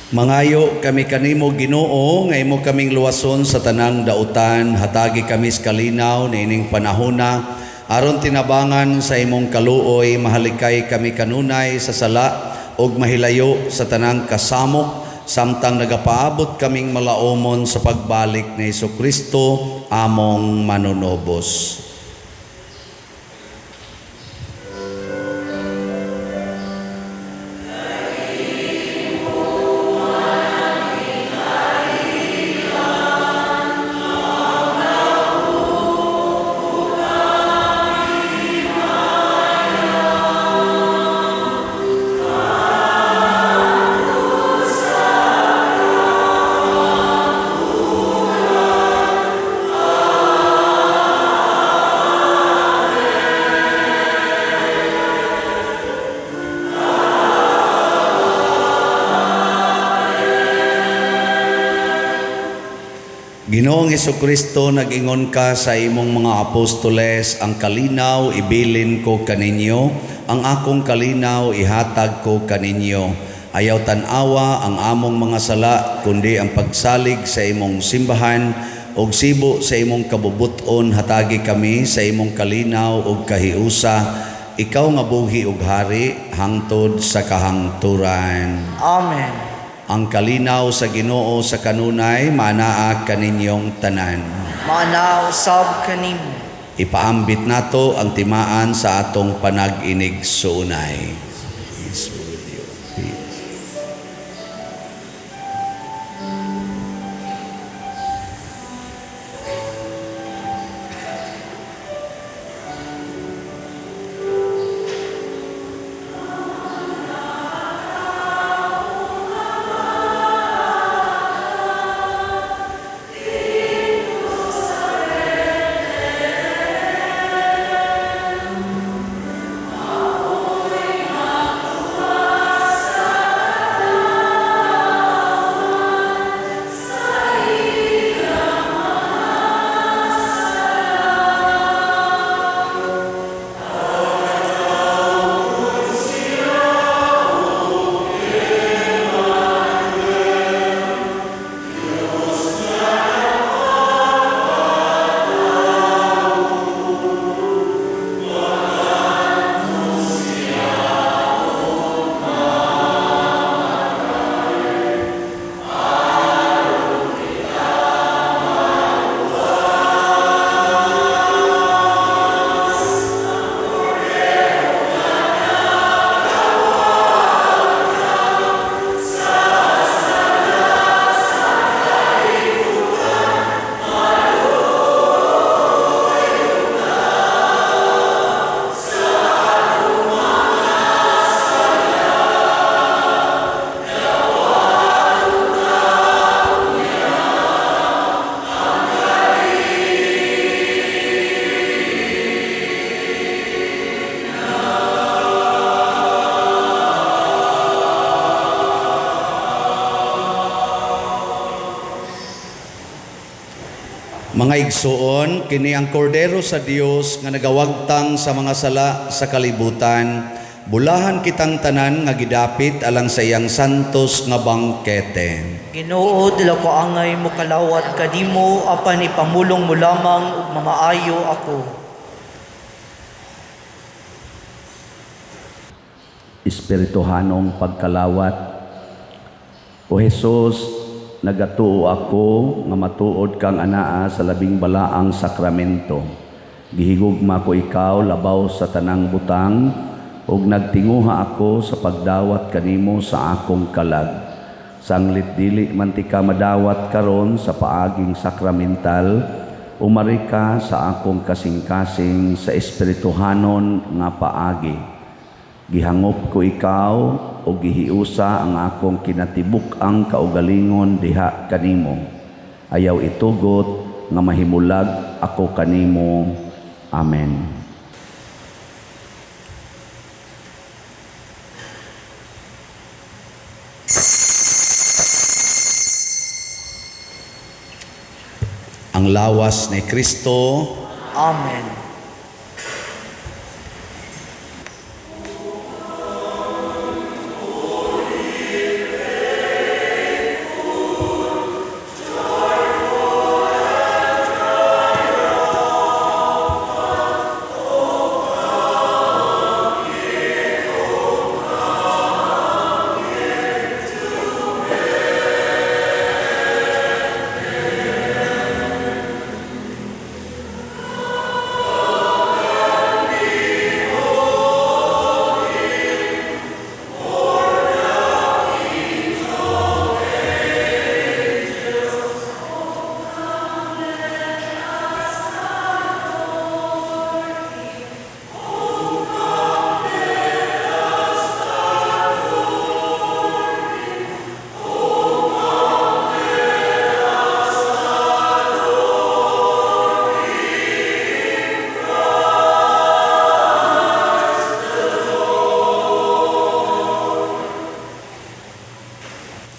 Mangayo kami kanimo Ginoo nga imo kaming luwason sa tanang dautan, hatagi kami sa kalinaw niining panahona aron tinabangan sa imong kaluoy, mahalikay kami kanunay sa sala ug mahilayo sa tanang kasamok samtang nagapaabot kaming malaumon sa pagbalik ni Hesukristo among manunobos. Ginoong Hesukristo, nag-ingon ka sa imong mga apostoles, ang kalinaw ibilin ko kaninyo, ang akong kalinaw ihatag ko kaninyo. Ayaw tanawa ang among mga sala, kundi ang pagsalig sa imong simbahan, og sibo sa imong kabubuton, hatagi kami sa imong kalinaw og kahiusa, ikaw nga buhi ug hari, hangtod sa kahangturan. Amen. Ang kalinaw sa Ginoo sa kanunay, manaa kaninyong tanan. Mana usab kanimo. Ipaambit nato ang timaan sa atong panag-inig suunay. Mga igsuon, kini ang kordero sa Dios nga nagawagtang sa mga sala sa kalibutan, bulahan kitang tanan nga gidapit alang sa iyang santos nga bangkete. Ginoo, dila ko angay mo kalawat kadimo, apan ipamulong mo lamang ug mamaayo ako. Espirituhanong pagkalawat. O Jesus, nagatuo ako nga matuod kang anaa sa labing balaang sakramento. Gihigugma ko ikaw labaw sa tanang butang, ug nagtinguha ako sa pagdawat kanimo sa akong kalag. Sanglit dili man ti ka madawat karon sa paaging sakramental, umari ka sa akong kasing-kasing sa espirituhanon nga paagi. Gihangop ko ikaw o gihiusa ang akong kinatibuk ang kaugalingon diha kanimo. Ayaw itugot nga mahimulag ako kanimo. Amen. Ang lawas ni Kristo. Amen.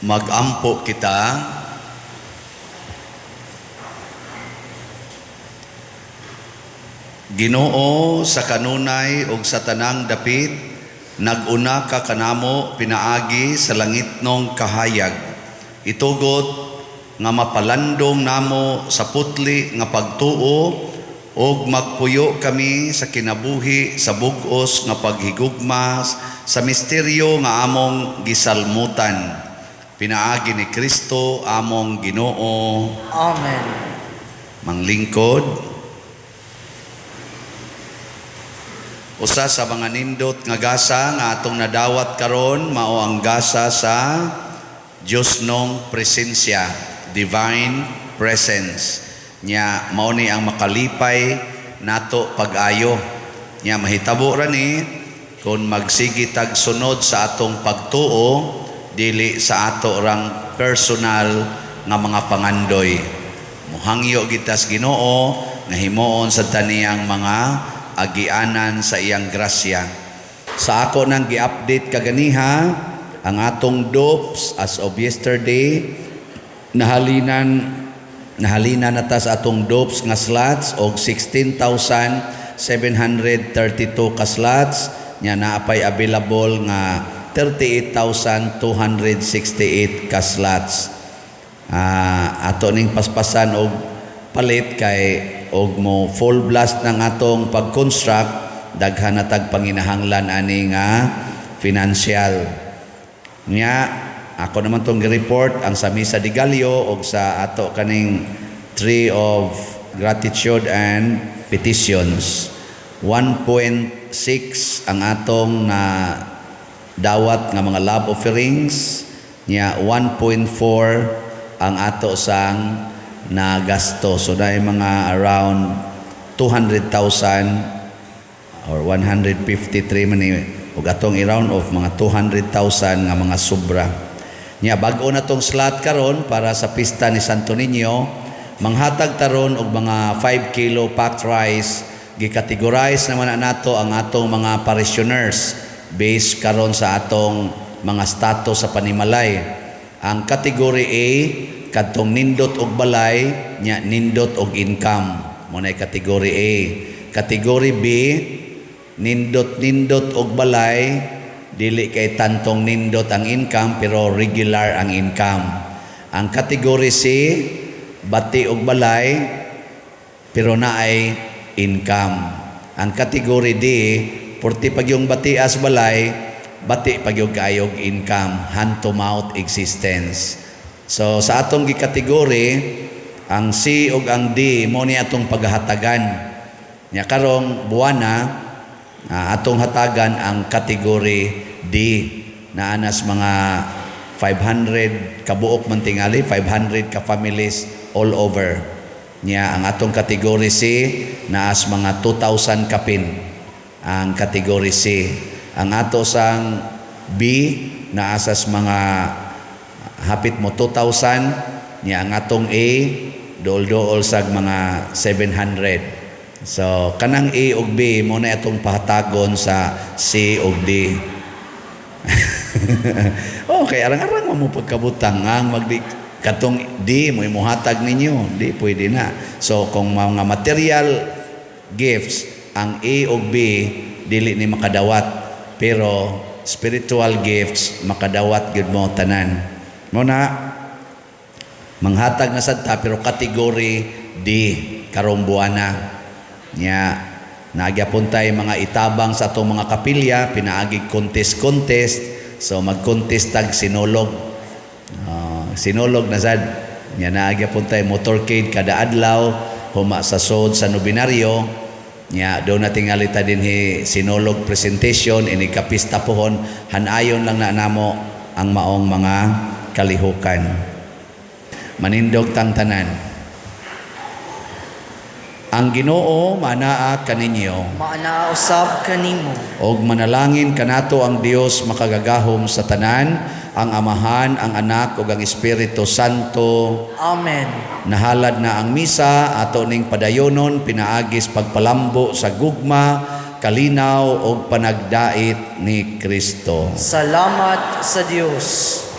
Magampo kita. Ginoo, sa kanunay ug sa tanang dapit, naguna ka kanamo pinaagi sa langitnong kahayag. Itugot nga mapalandong namo sa putli nga pagtuo ug magpuyo kami sa kinabuhi sa bug-os nga paghigugma sa misteryo nga among gisalmutan. Pinaagi ni Kristo among Ginoo. Amen. Manglingkod. Usa sa mga nindot nga gasa nga atong nadawat karon mao ang gasa sa Dios nong presensya, divine presence. Nya mao ni ang makalipay nato pag-ayo. Nya mahitabo ra ni kun magsigi tag sunod sa atong pagtuo dili sa ato rang personal nga mga pangandoy. Muhangyo gitas Ginoo nga himuon sa taniyang mga agianan sa iyang grasya. Sa ako nang gi-update kaganiha ang atong DOPS as of yesterday, nahalinan na sa atong DOPS nga slots og 16,732 ka slots, nya naapay available nga 38,268 ka slots. Ato ning paspasan og palit kay og mo full blast ng atong pag-construct, daghan na tag panginahanglan ani nga financial. Nya ako naman tong gi-report ang sa Misa de Gallo og sa ato kaning tree of gratitude and petitions. 1.6 ang atong na dawat nga mga love offerings, nya 1.4 ang ato sang na gasto. So dahil mga around 200,000 or 153 man ni ug atong i-round off mga 200,000 nga mga sobra. Nya bag-o na tong slot karon para sa pista ni Santo Niño, manghatag taron og mga 5 kilo packed rice. Gi-categorize naman na nato ang atong mga parishioners based karon sa atong mga status sa panimalay. Ang category A kadtong nindot og balay, nya nindot og income. Mo na category A. Category B, nindot og balay, dili kay tantong nindot ang income pero regular ang income. Ang category C, bati og balay pero naay income. Ang category D, porti pag yung bati as balay, bati pag yung kayog income, hand to mouth existence. So sa atong gikategory, ang C ug ang D mo ni atong paghatagan. Nya karong buwana atong hatagan ang category D na anas mga 500 ka buok man tingali, 500 ka families all over. Nya ang atong category C naas mga 2,000 kapin ang category C. Ang ato sang B naasas mga hapit mo 2,000, niya ang atong A dool-dool sag mga 700. So kanang A ug B mo na atong pahatagon sa C ug D. Okay, arang-arang mo pagkabutang ang magdi katong D mo imuhatag ninyo, di pwede na. So kung mga material gifts ang A ug B dili ni makadawat, pero spiritual gifts makadawat gyud mo tanan. Muna, manghatag na sadta pero kategory D, karong buwana. Nya, nagyapuntay mga itabang sa atong mga kapilya, pinaagig contest. So, mag-contest tag sinulog. Sinulog na sad. Nya, nagyapuntay motorcade kada adlaw, huma sa sod sa nobinaryo. Nya, doon na tingalita din sinulog presentation, inikapista pohon, hanayon lang na namo ang maong mga kalihukan. Manindog tang tanan. Ang Ginoo manaa kaninyo. Maana usab kanimo. Og manalangin kanato ang Dios makagagahom sa tanan, ang Amahan, ang Anak ug ang Espiritu Santo. Amen. Nahalad na ang misa ato ning padayonon pinaagis pagpalambo sa gugma, kalinaw ug panagdait ni Kristo. Salamat sa Dios.